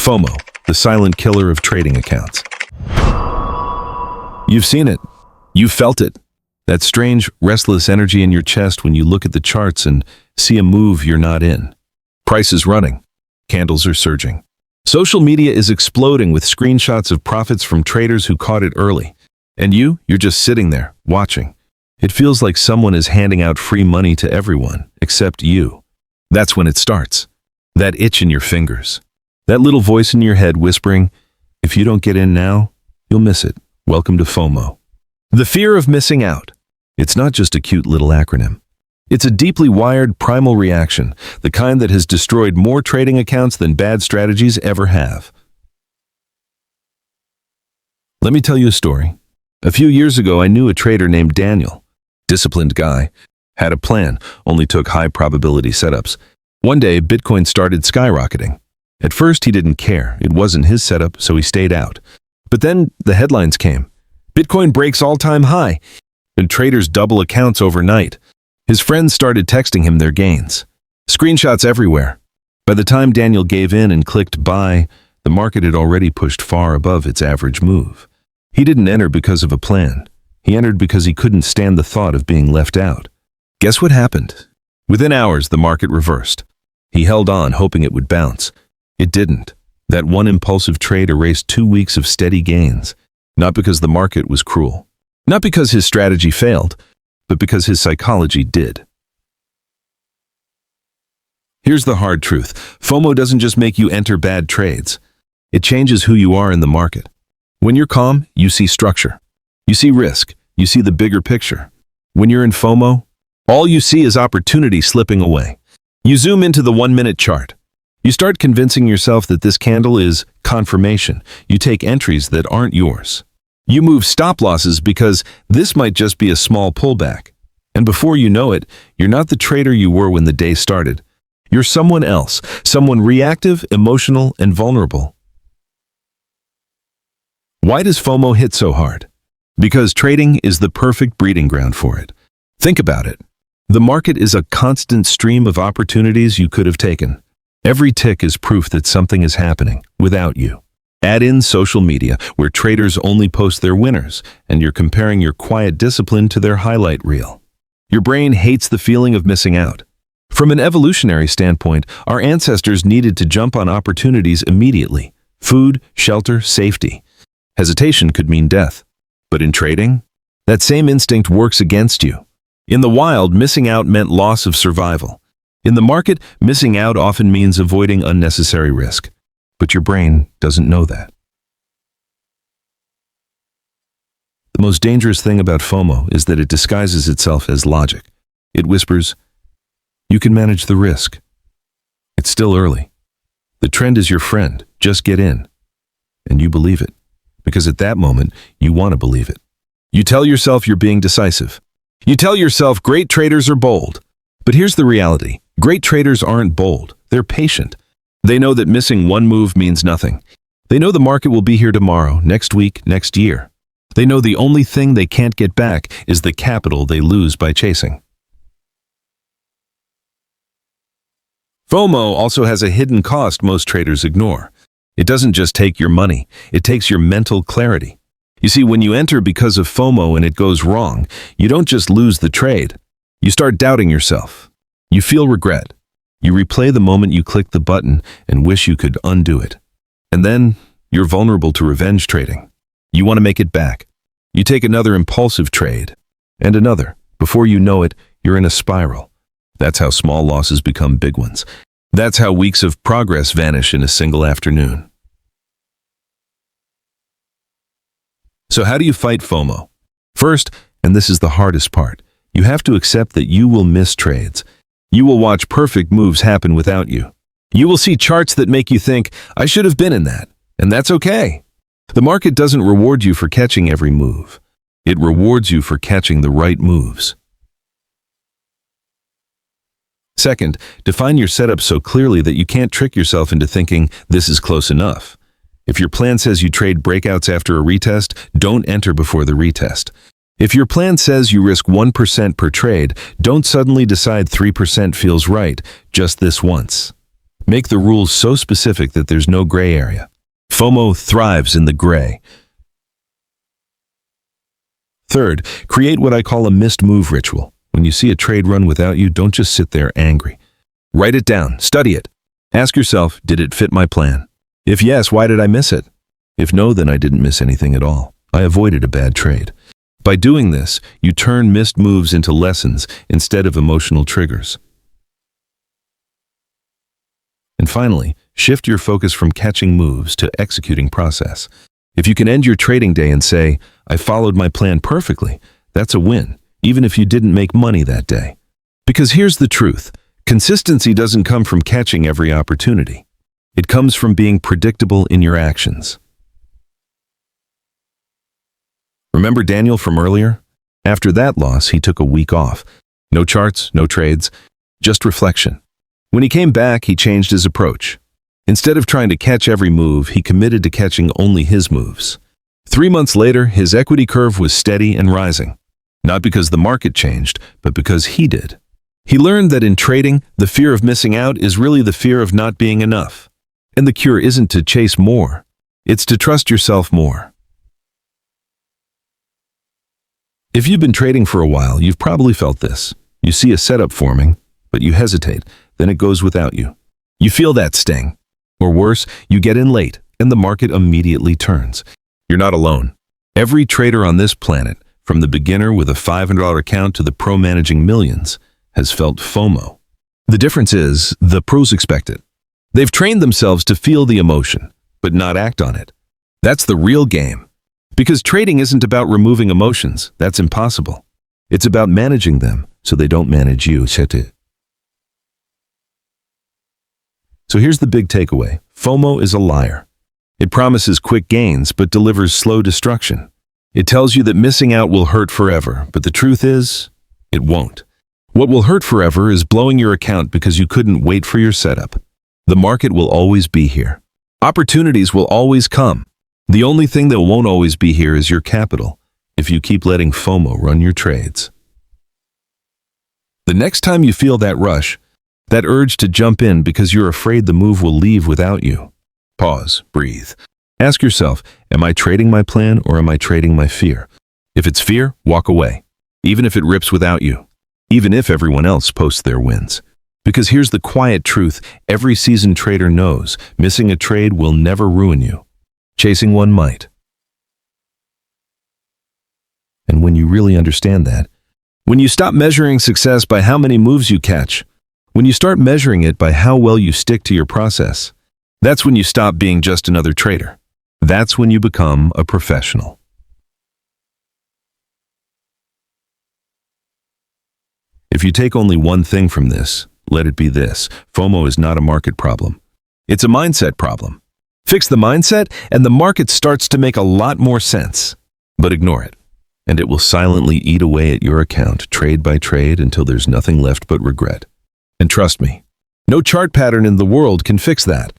FOMO, the silent killer of trading accounts. You've seen it. You've felt it. That strange, restless energy in your chest when you look at the charts and see a move you're not in. Price is running. Candles are surging. Social media is exploding with screenshots of profits from traders who caught it early. And you're just sitting there, watching. It feels like someone is handing out free money to everyone, except you. That's when it starts. That itch in your fingers. That little voice in your head whispering, if you don't get in now, you'll miss it. Welcome to FOMO. The fear of missing out. It's not just a cute little acronym. It's a deeply wired primal reaction, the kind that has destroyed more trading accounts than bad strategies ever have. Let me tell you a story. A few years ago, I knew a trader named Daniel. Disciplined guy. Had a plan, only took high probability setups. One day, Bitcoin started skyrocketing. At first, he didn't care. It wasn't his setup, so he stayed out. But then the headlines came. Bitcoin breaks all-time high, and traders double accounts overnight. His friends started texting him their gains. Screenshots everywhere. By the time Daniel gave in and clicked buy, the market had already pushed far above its average move. He didn't enter because of a plan. He entered because he couldn't stand the thought of being left out. Guess what happened? Within hours, the market reversed. He held on, hoping it would bounce. It didn't. That one impulsive trade erased 2 weeks of steady gains. Not because the market was cruel. Not because his strategy failed, but because his psychology did. Here's the hard truth. FOMO doesn't just make you enter bad trades. It changes who you are in the market. When you're calm, you see structure. You see risk. You see the bigger picture. When you're in FOMO, all you see is opportunity slipping away. You zoom into the 1-minute chart. You start convincing yourself that this candle is confirmation. You take entries that aren't yours. You move stop losses because this might just be a small pullback. And before you know it, you're not the trader you were when the day started. You're someone else, someone reactive, emotional, and vulnerable. Why does FOMO hit so hard? Because trading is the perfect breeding ground for it. Think about it. The market is a constant stream of opportunities you could have taken. Every tick is proof that something is happening without you. Add in social media, where traders only post their winners, and you're comparing your quiet discipline to their highlight reel. Your brain hates the feeling of missing out. From an evolutionary standpoint, our ancestors needed to jump on opportunities immediately. Food, shelter, safety. Hesitation could mean death. But in trading, that same instinct works against you. In the wild, missing out meant loss of survival. In the market, missing out often means avoiding unnecessary risk. But your brain doesn't know that. The most dangerous thing about FOMO is that it disguises itself as logic. It whispers, you can manage the risk. It's still early. The trend is your friend. Just get in. And you believe it. Because at that moment, you want to believe it. You tell yourself you're being decisive. You tell yourself great traders are bold. But here's the reality. Great traders aren't bold. They're patient. They know that missing one move means nothing. They know the market will be here tomorrow, next week, next year. They know the only thing they can't get back is the capital they lose by chasing. FOMO also has a hidden cost most traders ignore. It doesn't just take your money, it takes your mental clarity. You see, when you enter because of FOMO and it goes wrong, you don't just lose the trade. You start doubting yourself. You feel regret. You replay the moment you clicked the button and wish you could undo it. And then you're vulnerable to revenge trading. You want to make it back. You take another impulsive trade, and another. Before you know it, you're in a spiral. That's how small losses become big ones. That's how weeks of progress vanish in a single afternoon. So how do you fight FOMO? First, and this is the hardest part, you have to accept that you will miss trades. You will watch perfect moves happen without you. You will see charts that make you think, I should have been in that. And that's okay. The market doesn't reward you for catching every move. It rewards you for catching the right moves. Second, define your setup so clearly that you can't trick yourself into thinking this is close enough. If your plan says you trade breakouts after a retest, don't enter before the retest. If your plan says you risk 1% per trade, don't suddenly decide 3% feels right just this once. Make the rules so specific that there's no gray area. FOMO thrives in the gray. Third, create what I call a missed move ritual. When you see a trade run without you, don't just sit there angry. Write it down, study it. Ask yourself, did it fit my plan? If yes, why did I miss it? If no, then I didn't miss anything at all. I avoided a bad trade. By doing this, you turn missed moves into lessons instead of emotional triggers. And finally, shift your focus from catching moves to executing process. If you can end your trading day and say, I followed my plan perfectly, that's a win, even if you didn't make money that day. Because here's the truth. Consistency doesn't come from catching every opportunity. It comes from being predictable in your actions. Remember Daniel from earlier? After that loss, he took a week off. No charts, no trades, just reflection. When he came back, he changed his approach. Instead of trying to catch every move, he committed to catching only his moves. 3 months later, his equity curve was steady and rising. Not because the market changed, but because he did. He learned that in trading, the fear of missing out is really the fear of not being enough. And the cure isn't to chase more. It's to trust yourself more. If you've been trading for a while, you've probably felt this. You see a setup forming, but you hesitate, then it goes without you. You feel that sting. Or worse, you get in late, and the market immediately turns. You're not alone. Every trader on this planet, from the beginner with a $500 account to the pro managing millions, has felt FOMO. The difference is, the pros expect it. They've trained themselves to feel the emotion, but not act on it. That's the real game. Because trading isn't about removing emotions. That's impossible. It's about managing them so they don't manage you. So here's the big takeaway. FOMO is a liar. It promises quick gains but delivers slow destruction. It tells you that missing out will hurt forever, but the truth is, it won't. What will hurt forever is blowing your account because you couldn't wait for your setup. The market will always be here. Opportunities will always come. The only thing that won't always be here is your capital, if you keep letting FOMO run your trades. The next time you feel that rush, that urge to jump in because you're afraid the move will leave without you, pause, breathe. Ask yourself, am I trading my plan or am I trading my fear? If it's fear, walk away, even if it rips without you, even if everyone else posts their wins. Because here's the quiet truth, every seasoned trader knows, missing a trade will never ruin you. Chasing one might. And when you really understand that, when you stop measuring success by how many moves you catch, when you start measuring it by how well you stick to your process, that's when you stop being just another trader. That's when you become a professional. If you take only one thing from this, let it be this. FOMO is not a market problem. It's a mindset problem. Fix the mindset, and the market starts to make a lot more sense. But ignore it, and it will silently eat away at your account, trade by trade, until there's nothing left but regret. And trust me, no chart pattern in the world can fix that.